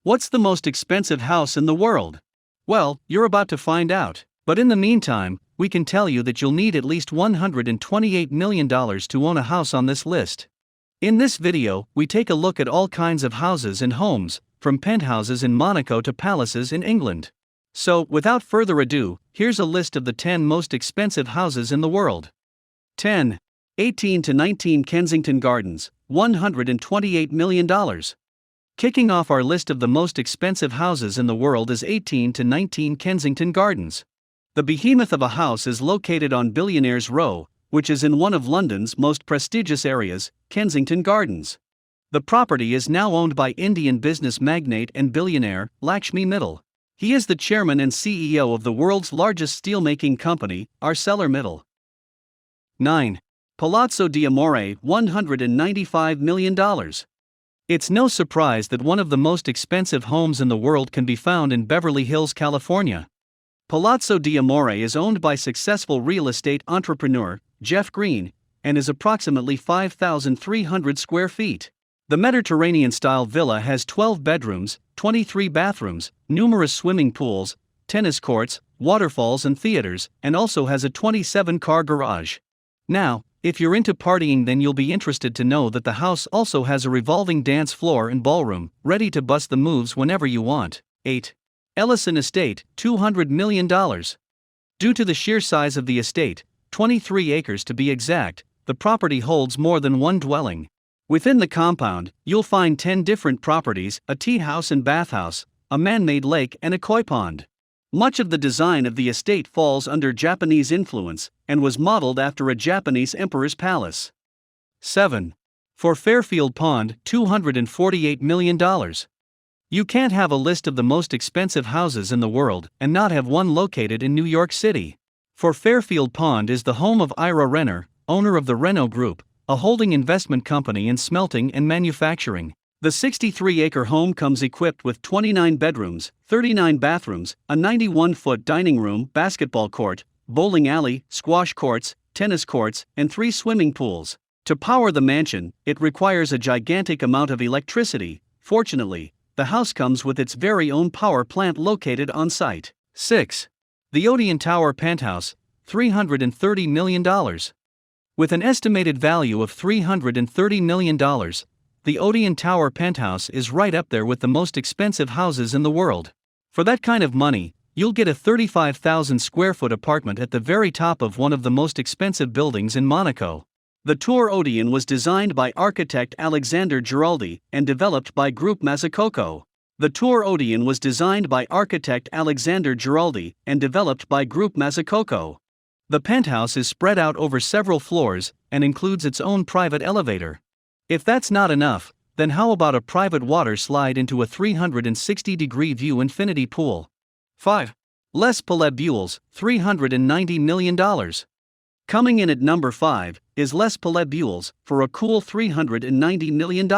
What's the most expensive house in the world? Well, you're about to find out. But in the meantime, we can tell you that you'll need at least $128 million to own a house on this list. In this video, we take a look at all kinds of houses and homes, from penthouses in Monaco to palaces in England. So, without further ado, here's a list of the 10 most expensive houses in the world. 10. 18 to 19 Kensington Gardens, $128 million. Kicking off our list of the most expensive houses in the world is 18 to 19 Kensington Gardens. The behemoth of a house is located on Billionaires Row, which is in one of London's most prestigious areas, Kensington Gardens. The property is now owned by Indian business magnate and billionaire, Lakshmi Mittal. He is the chairman and CEO of the world's largest steelmaking company, ArcelorMittal. 9. Palazzo Diablo, $195 million. It's no surprise that one of the most expensive homes in the world can be found in Beverly Hills, California. Palazzo Diablo is owned by successful real estate entrepreneur, Jeff Green, and is approximately 5,300 square feet. The Mediterranean-style villa has 12 bedrooms, 23 bathrooms, numerous swimming pools, tennis courts, waterfalls and theaters, and also has a 27-car garage. Now, if you're into partying, then you'll be interested to know that the house also has a revolving dance floor and ballroom, ready to bust the moves whenever you want. 8. Ellison Estate, $200 million. Due to the sheer size of the estate, 23 acres to be exact, the property holds more than one dwelling. Within the compound, you'll find 10 different properties, a tea house and bathhouse, a man-made lake and a koi pond. Much of the design of the estate falls under Japanese influence, and was modeled after a Japanese emperor's palace. 7. For Fairfield Pond, $248 million. You can't have a list of the most expensive houses in the world and not have one located in New York City. For Fairfield Pond is the home of Ira Renner, owner of the Renault Group, a holding investment company in smelting and manufacturing. The 63-acre home comes equipped with 29 bedrooms, 39 bathrooms, a 91-foot dining room, basketball court, bowling alley, squash courts, tennis courts, and 3 swimming pools. To power the mansion, it requires a gigantic amount of electricity. Fortunately, the house comes with its very own power plant located on site. 6. The Odeon Tower Penthouse, $330 million. With an estimated value of $330 million, the Odeon Tower Penthouse is right up there with the most expensive houses in the world. For that kind of money, you'll get a 35,000 square foot apartment at the very top of one of the most expensive buildings in Monaco. The Tour Odeon was designed by architect Alexander Giraldi and developed by Group Mazzucoco. The Tour Odeon was designed by architect Alexander Giraldi and developed by Group Mazzucoco. The penthouse is spread out over several floors and includes its own private elevator. If that's not enough, then how about a private water slide into a 360-degree view infinity pool? 5. Les Sedres, $390 million. Coming in at number 5 is Les Sedres for a cool $390 million.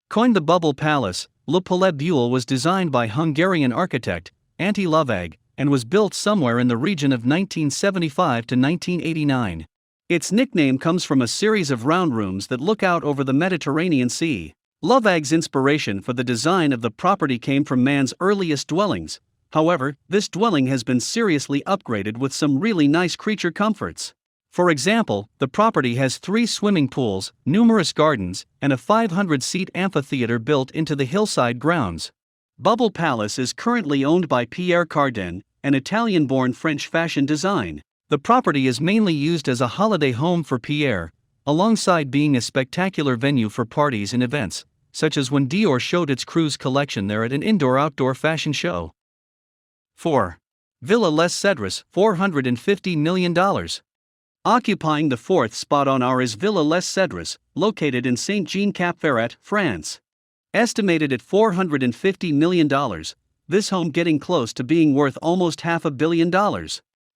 Coined the Bubble Palace, Leopolda was designed by Hungarian architect Antilla and was built somewhere in the region of 1975 to 1989. Its nickname comes from a series of round rooms that look out over the Mediterranean Sea. Lovag's inspiration for the design of the property came from man's earliest dwellings. However, this dwelling has been seriously upgraded with some really nice creature comforts. For example, the property has 3 swimming pools, numerous gardens, and a 500-seat amphitheater built into the hillside grounds. Bubble Palace is currently owned by Pierre Cardin, an Italian-born French fashion design. The property is mainly used as a holiday home for Pierre, alongside being a spectacular venue for parties and events, such as when Dior showed its cruise collection there at an indoor-outdoor fashion show. 4. Villa Les Sedres, $450 million. Occupying the 4th spot on our is Villa Les Sedres, located in Saint-Jean-Cap-Ferrat, France. Estimated at $450 million, this home getting close to being worth almost $500 million.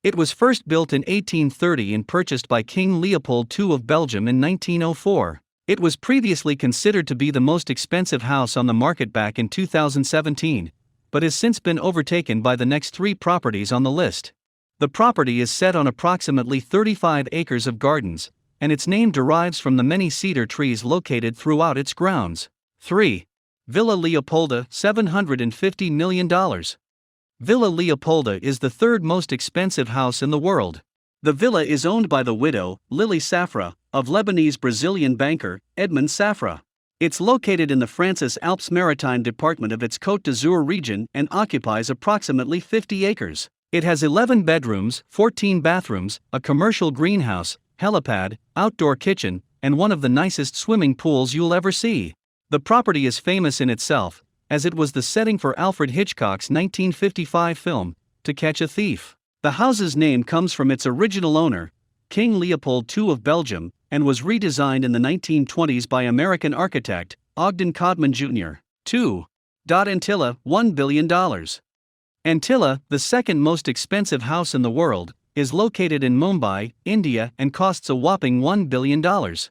It was first built in 1830 and purchased by King Leopold II of Belgium in 1904. It was previously considered to be the most expensive house on the market back in 2017, but has since been overtaken by the next 3 properties on the list. The property is set on approximately 35 acres of gardens, and its name derives from the many cedar trees located throughout its grounds. 3. Villa Leopolda, $750 million. Villa Leopolda is the third most expensive house in the world. The villa is owned by the widow, Lily Safra, of Lebanese-Brazilian banker, Edmond Safra. It's located in the Francis Alpes Maritime department of its Côte d'Azur region and occupies approximately 50 acres. It has 11 bedrooms, 14 bathrooms, a commercial greenhouse, helipad, outdoor kitchen, and one of the nicest swimming pools you'll ever see. The property is famous in itself, as it was the setting for Alfred Hitchcock's 1955 film, To Catch a Thief. The house's name comes from its original owner, King Leopold II of Belgium, and was redesigned in the 1920s by American architect, Ogden Codman Jr. 2. Antilla, $1 billion. Antilla, the second most expensive house in the world, is located in Mumbai, India, and costs a whopping $1 billion.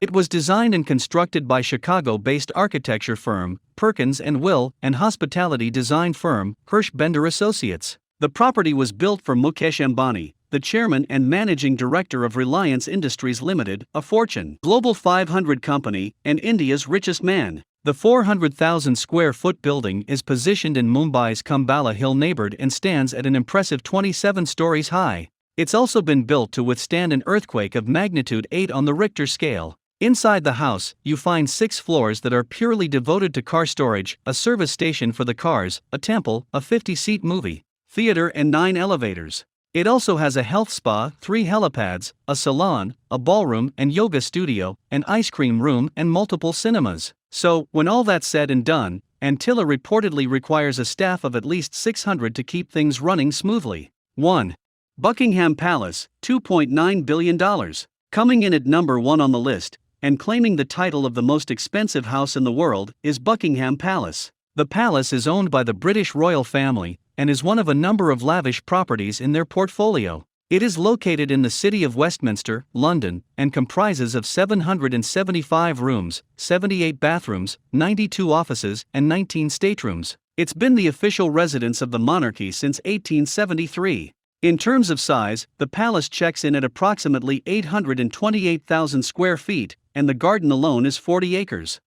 It was designed and constructed by Chicago-based architecture firm, Perkins & Will, and hospitality design firm, Hirsch Bender Associates. The property was built for Mukesh Ambani, the chairman and managing director of Reliance Industries Limited, a Fortune Global 500 company, and India's richest man. The 400,000 square foot building is positioned in Mumbai's Kumbala Hill neighborhood and stands at an impressive 27 stories high. It's also been built to withstand an earthquake of magnitude 8 on the Richter scale. Inside the house, you find 6 floors that are purely devoted to car storage, a service station for the cars, a temple, a 50-seat movie theater, and 9 elevators. It also has a health spa, 3 helipads, a salon, a ballroom and yoga studio, an ice cream room, and multiple cinemas. So, when all that's said and done, Antilla reportedly requires a staff of at least 600 to keep things running smoothly. 1. Buckingham Palace, $2.9 billion. Coming in at number 1 on the list, and claiming the title of the most expensive house in the world, is Buckingham Palace. The palace is owned by the British royal family, and is one of a number of lavish properties in their portfolio. It is located in the city of Westminster, London, and comprises of 775 rooms, 78 bathrooms, 92 offices, and 19 staterooms. It's been the official residence of the monarchy since 1873. In terms of size, the palace checks in at approximately 828,000 square feet, and the garden alone is 40 acres.